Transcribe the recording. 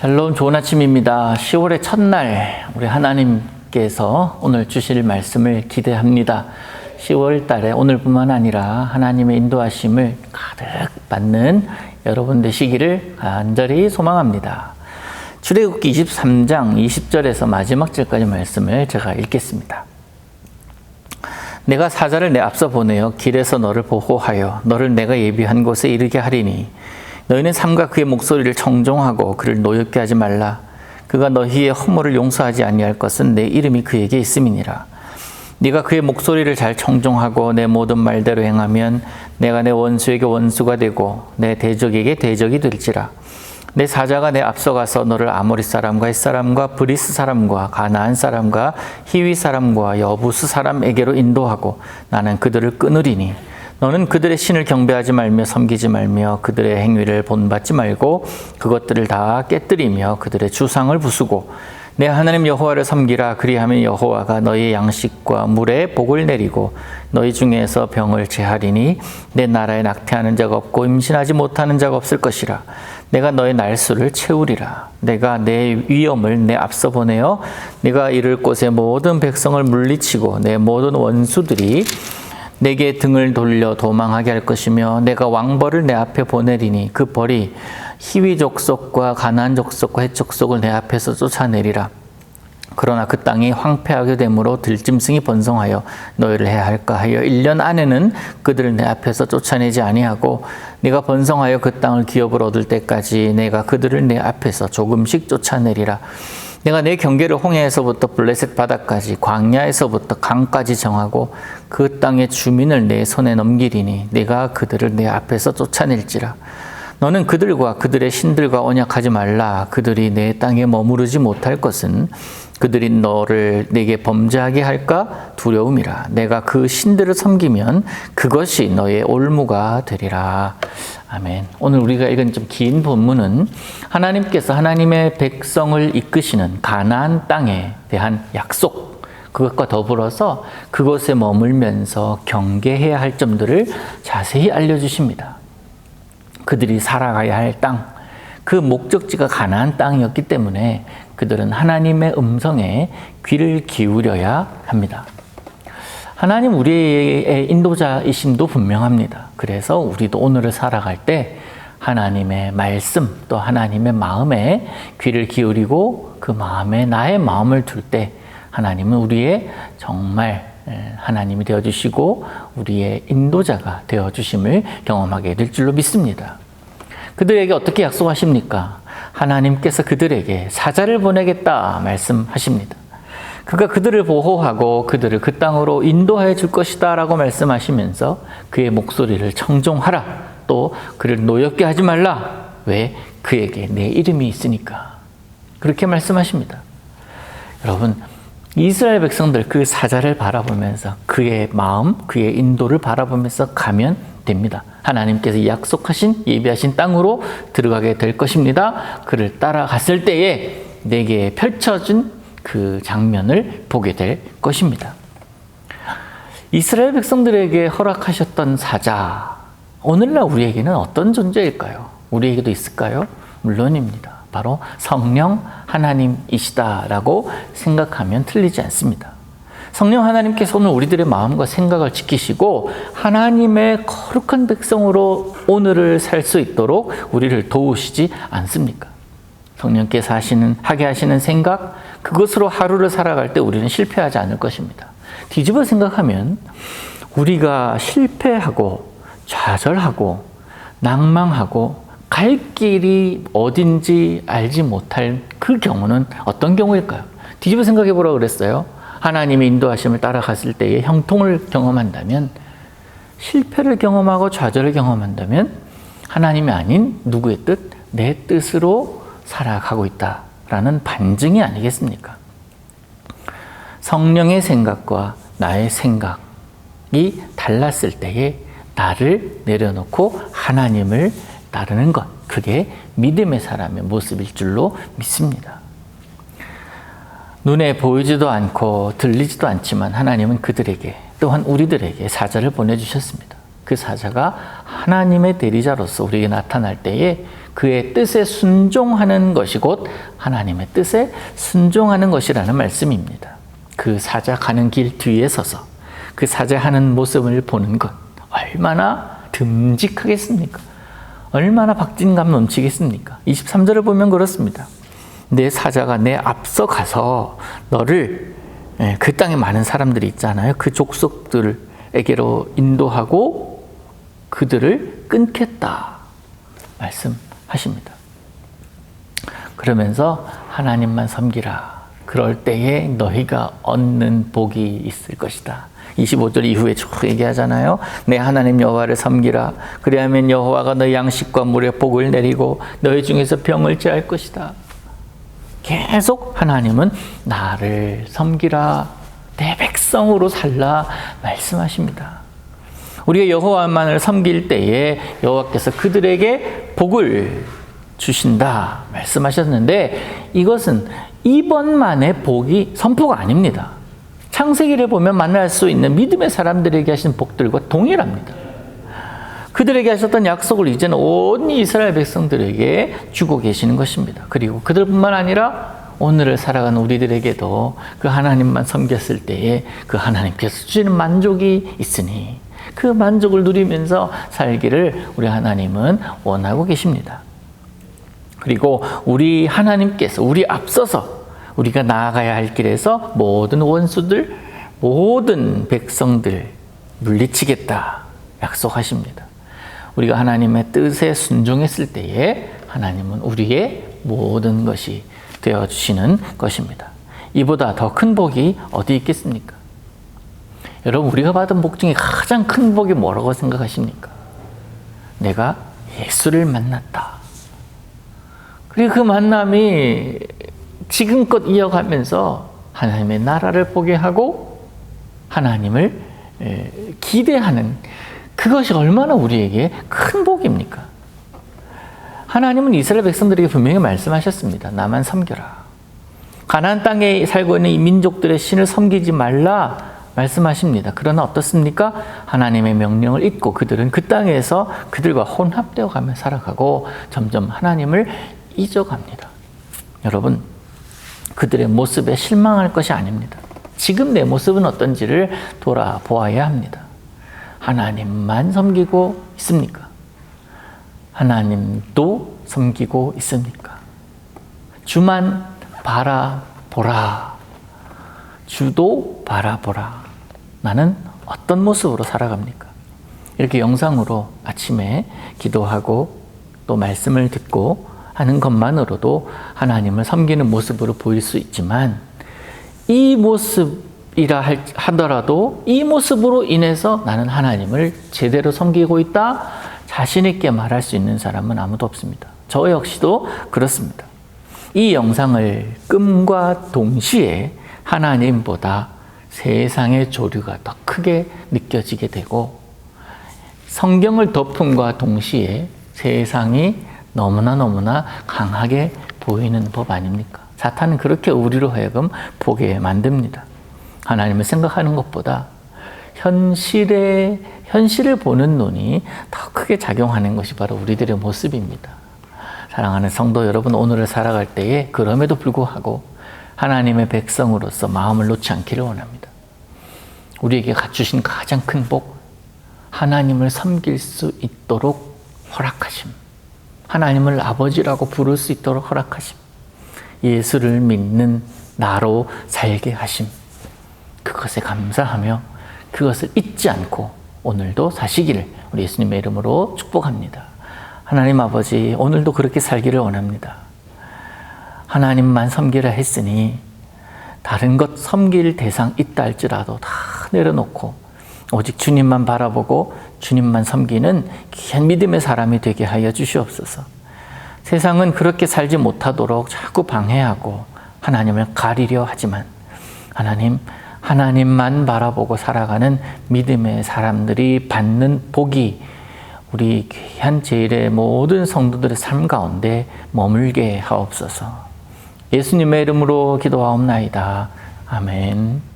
샬롬, 좋은 아침입니다. 10월의 첫날 우리 하나님께서 오늘 주실 말씀을 기대합니다. 10월 달에 오늘뿐만 아니라 하나님의 인도하심을 가득 받는 여러분 되시기를 간절히 소망합니다. 출애굽기 23장 20절에서 마지막 절까지 말씀을 제가 읽겠습니다. 내가 사자를 내 앞서 보내어 길에서 너를 보호하여 너를 내가 예비한 곳에 이르게 하리니 너희는 삼가 그의 목소리를 청종하고 그를 노엽게 하지 말라. 그가 너희의 허물을 용서하지 아니할 것은 내 이름이 그에게 있음이니라. 네가 그의 목소리를 잘 청종하고 내 모든 말대로 행하면 내가 내 원수에게 원수가 되고 내 대적에게 대적이 될지라. 내 사자가 내 앞서가서 너를 아모리 사람과 헷 사람과 브리스 사람과 가나안 사람과 히위 사람과 여부스 사람에게로 인도하고 나는 그들을 끊으리니 너는 그들의 신을 경배하지 말며 섬기지 말며 그들의 행위를 본받지 말고 그것들을 다 깨뜨리며 그들의 주상을 부수고 내 하나님 여호와를 섬기라. 그리하면 여호와가 너희의 양식과 물에 복을 내리고 너희 중에서 병을 제하리니 내 나라에 낙태하는 자가 없고 임신하지 못하는 자가 없을 것이라. 내가 너의 날수를 채우리라. 내가 내 위엄을 내 앞서 보내어 네가 이를 곳의 모든 백성을 물리치고 내 모든 원수들이 내게 등을 돌려 도망하게 할 것이며 내가 왕벌을 내 앞에 보내리니 그 벌이 히위 족속과 가나안 족속과 헷 족속을 내 앞에서 쫓아내리라. 그러나 그 땅이 황폐하게 되므로 들짐승이 번성하여 너희를 해야 할까 하여 1년 안에는 그들을 내 앞에서 쫓아내지 아니하고 네가 번성하여 그 땅을 기업을 얻을 때까지 내가 그들을 내 앞에서 조금씩 쫓아내리라. 내가 내 경계를 홍해에서부터 블레셋 바다까지 광야에서부터 강까지 정하고 그 땅의 주민을 내 손에 넘기리니 내가 그들을 내 앞에서 쫓아낼지라. 너는 그들과 그들의 신들과 언약하지 말라. 그들이 내 땅에 머무르지 못할 것은 그들이 너를 내게 범죄하게 할까 두려움이라. 내가 그 신들을 섬기면 그것이 너의 올무가 되리라. 아멘. 오늘 우리가 읽은 좀 긴 본문은 하나님께서 하나님의 백성을 이끄시는 가나안 땅에 대한 약속, 그것과 더불어서 그곳에 머물면서 경계해야 할 점들을 자세히 알려주십니다. 그들이 살아가야 할 땅, 그 목적지가 가나안 땅이었기 때문에 그들은 하나님의 음성에 귀를 기울여야 합니다. 하나님 우리의 인도자이심도 분명합니다. 그래서 우리도 오늘을 살아갈 때 하나님의 말씀 또 하나님의 마음에 귀를 기울이고 그 마음에 나의 마음을 둘 때 하나님은 우리의 정말 하나님이 되어주시고 우리의 인도자가 되어주심을 경험하게 될 줄로 믿습니다. 그들에게 어떻게 약속하십니까? 하나님께서 그들에게 사자를 보내겠다 말씀하십니다. 그가 그들을 보호하고 그들을 그 땅으로 인도해 줄 것이다 라고 말씀하시면서 그의 목소리를 청종하라. 또 그를 노엽게 하지 말라. 왜? 그에게 내 이름이 있으니까. 그렇게 말씀하십니다. 여러분, 이스라엘 백성들 그 사자를 바라보면서 그의 마음, 그의 인도를 바라보면서 가면 됩니다. 하나님께서 약속하신 예비하신 땅으로 들어가게 될 것입니다. 그를 따라갔을 때에 내게 펼쳐진 그 장면을 보게 될 것입니다. 이스라엘 백성들에게 허락하셨던 사자, 오늘날 우리에게는 어떤 존재일까요? 우리에게도 있을까요? 물론입니다. 바로 성령 하나님이시다라고 생각하면 틀리지 않습니다. 성령 하나님께서 오늘 우리들의 마음과 생각을 지키시고 하나님의 거룩한 백성으로 오늘을 살 수 있도록 우리를 도우시지 않습니까? 성령께서 하게 하시는 생각, 그것으로 하루를 살아갈 때 우리는 실패하지 않을 것입니다. 뒤집어 생각하면 우리가 실패하고 좌절하고 낭망하고 갈 길이 어딘지 알지 못할 그 경우는 어떤 경우일까요? 뒤집어 생각해 보라고 그랬어요. 하나님의 인도하심을 따라갔을 때의 형통을 경험한다면, 실패를 경험하고 좌절을 경험한다면 하나님이 아닌 누구의 뜻? 내 뜻으로 살아가고 있다라는 반증이 아니겠습니까? 성령의 생각과 나의 생각이 달랐을 때에 나를 내려놓고 하나님을 따르는 것, 그게 믿음의 사람의 모습일 줄로 믿습니다. 눈에 보이지도 않고 들리지도 않지만 하나님은 그들에게, 또한 우리들에게 사자를 보내주셨습니다. 그 사자가 하나님의 대리자로서 우리에게 나타날 때에 그의 뜻에 순종하는 것이 곧 하나님의 뜻에 순종하는 것이라는 말씀입니다. 그 사자 가는 길 뒤에 서서 그 사자 하는 모습을 보는 것 얼마나 듬직하겠습니까? 얼마나 박진감 넘치겠습니까? 23절을 보면 그렇습니다. 내 사자가 내 앞서 가서 너를 그 땅에 많은 사람들이 있잖아요. 그 족속들에게로 인도하고 그들을 끊겠다 말씀하십니다. 그러면서 하나님만 섬기라. 그럴 때에 너희가 얻는 복이 있을 것이다. 25절 이후에 쭉 얘기하잖아요. 내 하나님 여호와를 섬기라. 그리하면 여호와가 너희 양식과 물에 복을 내리고 너희 중에서 병을 제할 것이다. 계속 하나님은 나를 섬기라, 내 백성으로 살라 말씀하십니다. 우리가 여호와만을 섬길 때에 여호와께서 그들에게 복을 주신다 말씀하셨는데 이것은 이번만의 복이 선포가 아닙니다. 창세기를 보면 만날 수 있는 믿음의 사람들에게 하신 복들과 동일합니다. 그들에게 하셨던 약속을 이제는 온 이스라엘 백성들에게 주고 계시는 것입니다. 그리고 그들뿐만 아니라 오늘을 살아가는 우리들에게도 그 하나님만 섬겼을 때에 그 하나님께서 주시는 만족이 있으니 그 만족을 누리면서 살기를 우리 하나님은 원하고 계십니다. 그리고 우리 하나님께서 우리 앞서서 우리가 나아가야 할 길에서 모든 원수들, 모든 백성들 물리치겠다 약속하십니다. 우리가 하나님의 뜻에 순종했을 때에 하나님은 우리의 모든 것이 되어주시는 것입니다. 이보다 더 큰 복이 어디 있겠습니까? 여러분, 우리가 받은 복 중에 가장 큰 복이 뭐라고 생각하십니까? 내가 예수를 만났다. 그리고 그 만남이 지금껏 이어가면서 하나님의 나라를 보게 하고 하나님을 기대하는 그것이 얼마나 우리에게 큰 복입니까? 하나님은 이스라엘 백성들에게 분명히 말씀하셨습니다. 나만 섬겨라. 가나안 땅에 살고 있는 이 민족들의 신을 섬기지 말라 말씀하십니다. 그러나 어떻습니까? 하나님의 명령을 잊고 그들은 그 땅에서 그들과 혼합되어 가며 살아가고 점점 하나님을 잊어갑니다. 여러분, 그들의 모습에 실망할 것이 아닙니다. 지금 내 모습은 어떤지를 돌아보아야 합니다. 하나님만 섬기고 있습니까? 하나님도 섬기고 있습니까? 주만 바라보라. 주도 바라보라. 나는 어떤 모습으로 살아갑니까? 이렇게 영상으로 아침에 기도하고 또 말씀을 듣고 하는 것만으로도 하나님을 섬기는 모습으로 보일 수 있지만 이 모습이라 하더라도 이 모습으로 인해서 나는 하나님을 제대로 섬기고 있다 자신 있게 말할 수 있는 사람은 아무도 없습니다. 저 역시도 그렇습니다. 이 영상을 끔과 동시에 하나님보다 세상의 조류가 더 크게 느껴지게 되고 성경을 덮음과 동시에 세상이 너무나 강하게 보이는 법 아닙니까? 사탄은 그렇게 우리로 하여금 보게 만듭니다. 하나님을 생각하는 것보다 현실을 보는 눈이 더 크게 작용하는 것이 바로 우리들의 모습입니다. 사랑하는 성도 여러분, 오늘을 살아갈 때에 그럼에도 불구하고 하나님의 백성으로서 마음을 놓지 않기를 원합니다. 우리에게 갖추신 가장 큰 복, 하나님을 섬길 수 있도록 허락하심. 하나님을 아버지라고 부를 수 있도록 허락하심. 예수를 믿는 나로 살게 하심. 그것에 감사하며 그것을 잊지 않고 오늘도 사시기를 우리 예수님의 이름으로 축복합니다. 하나님 아버지, 오늘도 그렇게 살기를 원합니다. 하나님만 섬기라 했으니 다른 것 섬길 대상 있다 할지라도 다 내려놓고 오직 주님만 바라보고 주님만 섬기는 귀한 믿음의 사람이 되게 하여 주시옵소서. 세상은 그렇게 살지 못하도록 자꾸 방해하고 하나님을 가리려 하지만 하나님만 바라보고 살아가는 믿음의 사람들이 받는 복이 우리 귀한 제일의 모든 성도들의 삶 가운데 머물게 하옵소서. 예수님의 이름으로 기도하옵나이다. 아멘.